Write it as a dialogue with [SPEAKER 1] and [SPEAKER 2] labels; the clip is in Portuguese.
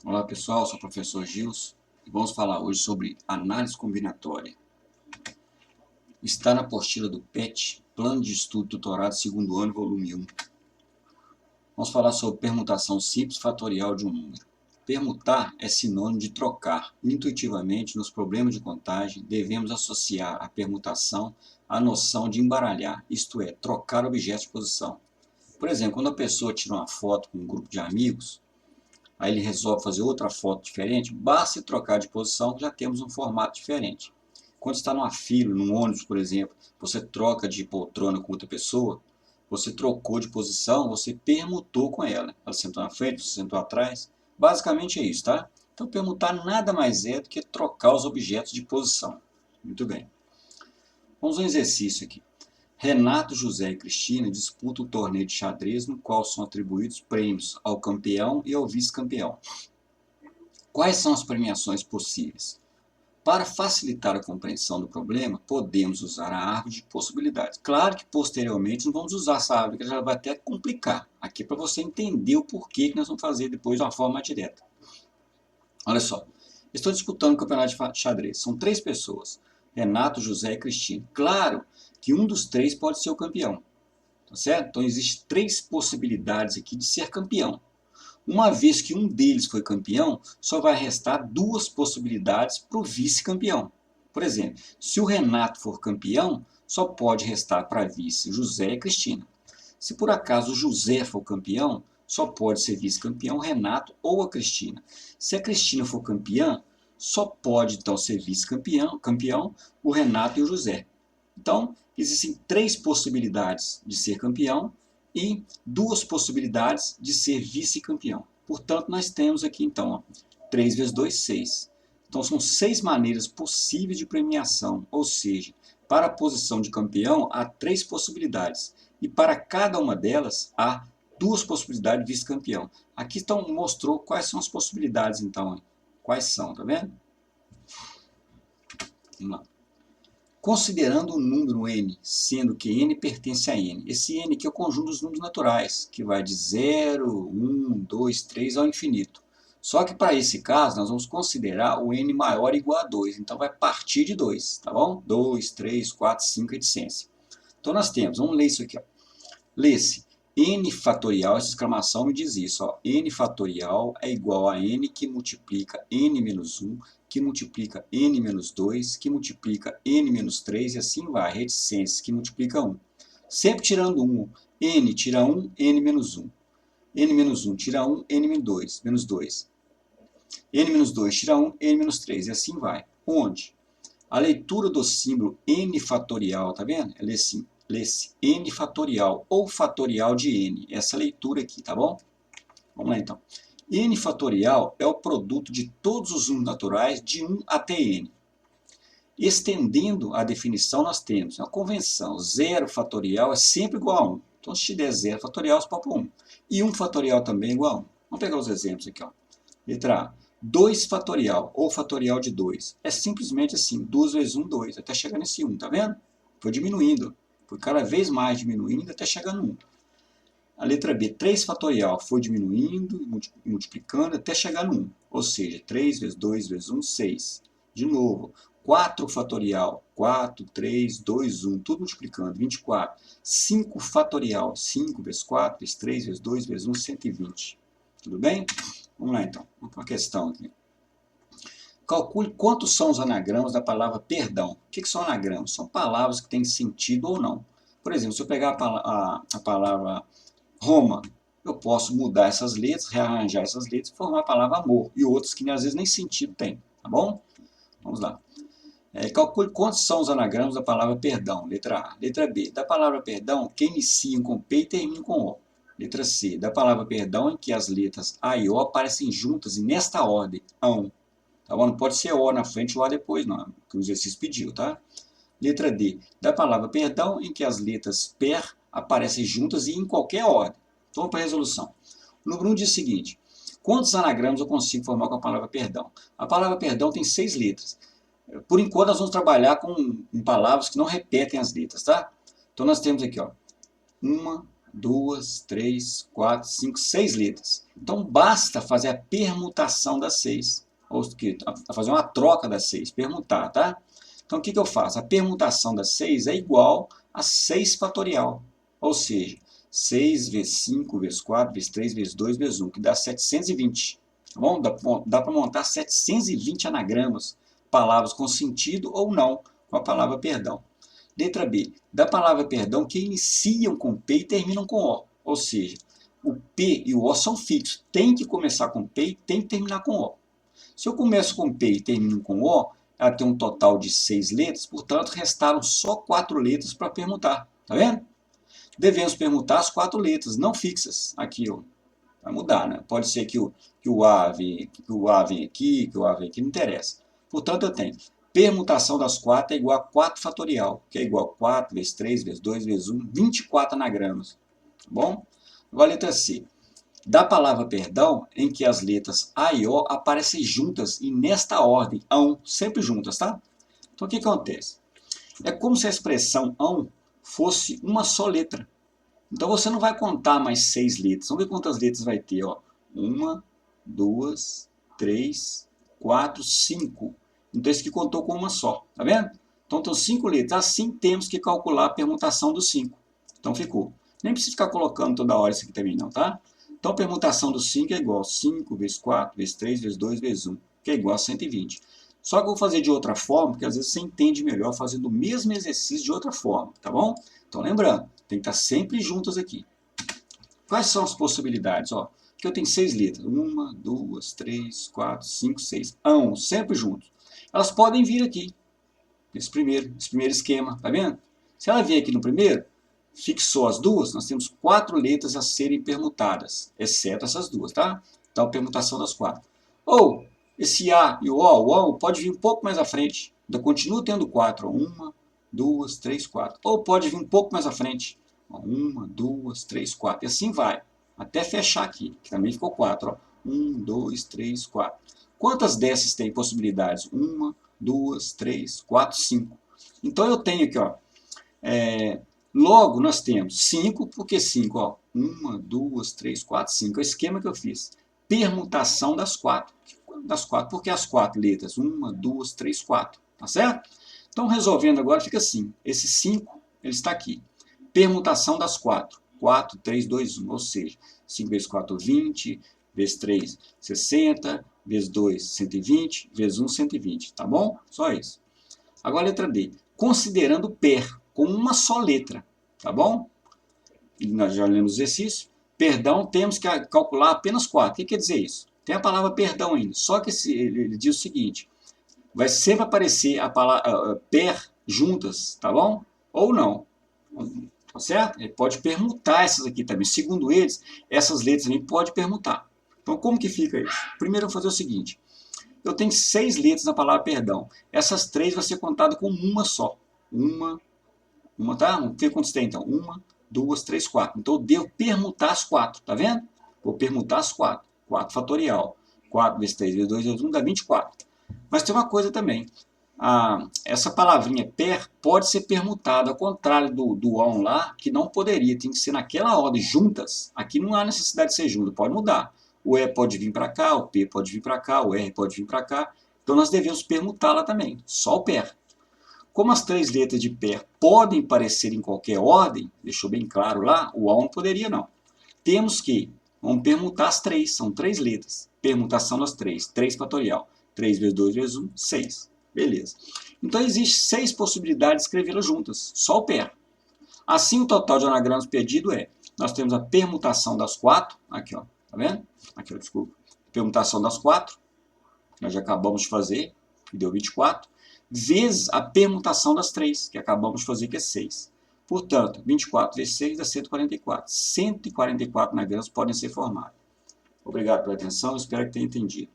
[SPEAKER 1] Olá pessoal, sou o professor Gils e vamos falar hoje sobre análise combinatória. Está na apostila do PET, Plano de Estudo Tutorado segundo ano, volume 1. Vamos falar sobre permutação simples fatorial de um número. Permutar é sinônimo de trocar. Intuitivamente, nos problemas de contagem, devemos associar a permutação à noção de embaralhar, isto é, trocar objetos de posição. Por exemplo, quando a pessoa tira uma foto com um grupo de amigos, aí ele resolve fazer outra foto diferente, basta trocar de posição que já temos um formato diferente. Quando está numa fila, num ônibus, por exemplo, você troca de poltrona com outra pessoa, você trocou de posição, você permutou com ela. Ela sentou na frente, você sentou atrás. Basicamente é isso, tá? Então, permutar nada mais é do que trocar os objetos de posição. Muito bem. Vamos a um exercício aqui. Renato, José e Cristina disputam o torneio de xadrez no qual são atribuídos prêmios ao campeão e ao vice-campeão. Quais são as premiações possíveis? Para facilitar a compreensão do problema, podemos usar a árvore de possibilidades. Claro que posteriormente não vamos usar essa árvore, que ela vai até complicar. Aqui é para você entender o porquê que nós vamos fazer depois de uma forma mais direta. Olha só, estou disputando o campeonato de xadrez. São 3 pessoas, Renato, José e Cristina. Claro que um dos 3 pode ser o campeão, tá certo? Então existem 3 possibilidades aqui de ser campeão. Uma vez que um deles foi campeão, só vai restar 2 possibilidades para o vice-campeão. Por exemplo, se o Renato for campeão, só pode restar para vice José e Cristina. Se por acaso o José for campeão, só pode ser vice-campeão o Renato ou a Cristina. Se a Cristina for campeã, só pode então ser vice-campeão o Renato e o José. Então, existem 3 possibilidades de ser campeão e 2 possibilidades de ser vice-campeão. Portanto, nós temos aqui, então, 3 vezes 2, 6. Então, são 6 maneiras possíveis de premiação, ou seja, para a posição de campeão, há 3 possibilidades. E para cada uma delas, há 2 possibilidades de vice-campeão. Aqui então, mostrou quais são as possibilidades, então. Quais são, tá vendo? Vamos lá. Considerando o número n, sendo que n pertence a n. Esse n aqui é o conjunto dos números naturais, que vai de 0, 1, 2, 3 ao infinito. Só que para esse caso, nós vamos considerar o n maior ou igual a 2. Então, vai partir de 2, tá bom? 2, 3, 4, 5, etc. Então, nós temos, vamos ler isso aqui. Lê-se, n fatorial, essa exclamação me diz isso. Ó, n fatorial é igual a n que multiplica n menos 1, que multiplica n menos 2, que multiplica n menos 3, e assim vai, reticências, que multiplica 1. Sempre tirando 1, n tira 1, n menos 1. n menos 1 tira 1, n menos 2. N menos 2 tira 1, n menos 3, e assim vai. Onde? A leitura do símbolo n fatorial, tá vendo? É lê-se n fatorial ou fatorial de n. Essa leitura aqui, tá bom? Vamos lá então. N fatorial é o produto de todos os números naturais de 1 até n. Estendendo a definição, nós temos uma convenção. 0 fatorial é sempre igual a 1. Então, se te der 0 fatorial, você pode pôr 1. E 1 fatorial também é igual a 1. Vamos pegar os exemplos aqui. Ó. Letra A. 2 fatorial, ou fatorial de 2. É simplesmente assim, 2 vezes 1, 2, até chegar nesse 1, tá vendo? Foi diminuindo. Foi cada vez mais diminuindo até chegar no 1. A letra B, 3 fatorial, foi diminuindo e multiplicando até chegar no 1. Ou seja, 3 vezes 2 vezes 1, 6. De novo, 4 fatorial, 4, 3, 2, 1, tudo multiplicando, 24. 5 fatorial, 5 vezes 4, vezes 3, vezes 2, vezes 1, 120. Tudo bem? Vamos lá então, vamos para uma questão aqui. Calcule quantos são os anagramas da palavra perdão. O que são anagramas? São palavras que têm sentido ou não. Por exemplo, se eu pegar a palavra Roma, eu posso mudar essas letras, rearranjar essas letras e formar a palavra amor. E outras que às vezes nem sentido tem. Tá bom? Vamos lá. Calcule quantos são os anagramas da palavra perdão. Letra A. Letra B. Da palavra perdão, que iniciam com P e terminam com O. Letra C. Da palavra perdão, em que as letras A e O aparecem juntas e nesta ordem. Ão. Tá bom? Não pode ser O na frente e O depois, não. Que o exercício pediu, tá? Letra D. Da palavra perdão, em que as letras PER aparecem juntas e em qualquer ordem. Então, vamos para a resolução. O número 1 diz o seguinte. Quantos anagramas eu consigo formar com a palavra perdão? A palavra perdão tem 6 letras. Por enquanto, nós vamos trabalhar com palavras que não repetem as letras, tá? Então, nós temos aqui, ó, 1, 2, 3, 4, 5, 6 letras. Então, basta fazer a permutação das 6. Ou fazer uma troca das 6, permutar, tá? Então, o que eu faço? A permutação das 6 é igual a 6 fatorial. Ou seja, 6 vezes 5, vezes 4, vezes 3, vezes 2, vezes 1, que dá 720. Tá bom? Dá para montar 720 anagramas, palavras com sentido ou não, com a palavra perdão. Letra B. Da palavra perdão que iniciam com P e terminam com O. Ou seja, o P e o O são fixos. Tem que começar com P e tem que terminar com O. Se eu começo com P e termino com O, ela tem um total de 6 letras, portanto, restaram só 4 letras para permutar. Tá vendo? Devemos permutar as 4 letras, não fixas. Aqui, ó, vai mudar, né? Pode ser que o A venha aqui, que o A venha aqui, não interessa. Portanto, eu tenho permutação das 4 é igual a 4 fatorial, que é igual a 4 vezes 3, vezes 2, vezes 1, 24 anagramas. Tá bom? Agora a letra C. Da palavra perdão, em que as letras A e O aparecem juntas e nesta ordem, ão, sempre juntas, tá? Então, o que acontece? É como se a expressão ão fosse uma só letra. Então, você não vai contar mais 6 letras. Vamos ver quantas letras vai ter, ó. 1, 2, 3, 4, 5. Então, esse aqui contou com uma só, tá vendo? Então, tem 5 letras. Assim, temos que calcular a permutação dos 5. Então, ficou. Nem precisa ficar colocando toda hora isso aqui também, não, tá? Então, a permutação do 5 é igual a 5 vezes 4, vezes 3, vezes 2, vezes 1, que é igual a 120. Só que eu vou fazer de outra forma, porque às vezes você entende melhor fazendo o mesmo exercício de outra forma, tá bom? Então, lembrando, tem que estar sempre juntas aqui. Quais são as possibilidades? Ó, aqui eu tenho 6 letras. 1, 2, 3, 4, 5, 6. Ão, sempre juntos. Elas podem vir aqui, esse primeiro esquema, tá vendo? Se ela vier aqui no primeiro, fixou as duas, nós temos 4 letras a serem permutadas, exceto essas duas, tá? Então, permutação das 4. Ou, esse A e o O pode vir um pouco mais à frente, ainda continua tendo 4. 1, 2, 3, 4. Ou pode vir um pouco mais à frente. 1, 2, 3, 4. E assim vai, até fechar aqui, que também ficou 4. 1, 2, 3, 4. Quantas dessas tem possibilidades? 1, 2, 3, 4, 5. Então, eu tenho aqui, ó, logo, nós temos 5, porque 5, ó, 1, 2, 3, 4, 5. É o esquema que eu fiz. Permutação das 4. Porque as 4 letras, 1, 2, 3, 4. Tá certo? Então, resolvendo agora, fica assim. Esse 5, ele está aqui. Permutação das 4. 4, 3, 2, 1. Ou seja, 5 vezes 4, 20. Vezes 3, 60. Vezes 2, 120. Vezes 1, 120. Tá bom? Só isso. Agora, letra D. Considerando PER, com uma só letra, tá bom? E nós já lemos o exercício. Perdão, temos que calcular apenas 4. O que quer dizer isso? Tem a palavra perdão ainda, só que ele diz o seguinte, vai sempre aparecer a palavra per juntas, tá bom? Ou não, tá certo? Ele pode permutar essas aqui também. Segundo eles, essas letras também pode permutar. Então, como que fica isso? Primeiro, eu vou fazer o seguinte. Eu tenho 6 letras na palavra perdão. Essas 3 vão ser contadas com uma só. Uma, tá? Vamos ver quantos tem, então. 1, 2, 3, 4. Então, eu devo permutar as 4, tá vendo? Vou permutar as 4. 4 fatorial. 4 vezes 3 vezes 2 vezes 1 dá 24. Mas tem uma coisa também. Essa palavrinha per pode ser permutada, ao contrário do on lá, que não poderia. Tem que ser naquela ordem, juntas. Aqui não há necessidade de ser junto, pode mudar. O E pode vir para cá, o P pode vir para cá, o R pode vir para cá. Então, nós devemos permutá-la também. Só o per. Como as 3 letras de per podem parecer em qualquer ordem, deixou bem claro lá, o on não poderia não. Temos que, vamos permutar as 3, são 3 letras. Permutação das 3, 3 fatorial. 3 vezes 2 vezes 1, 6. Beleza. Então, existe 6 possibilidades de escrevê-las juntas, só o per. Assim, o total de anagramas perdido é, nós temos a permutação das 4, aqui ó, tá vendo? Aqui ó, desculpa. Permutação das 4, nós já acabamos de fazer, que deu 24. Vezes a permutação das 3, que acabamos de fazer, que é 6. Portanto, 24 vezes 6 dá 144. 144 anagramas podem ser formados. Obrigado pela atenção, espero que tenha entendido.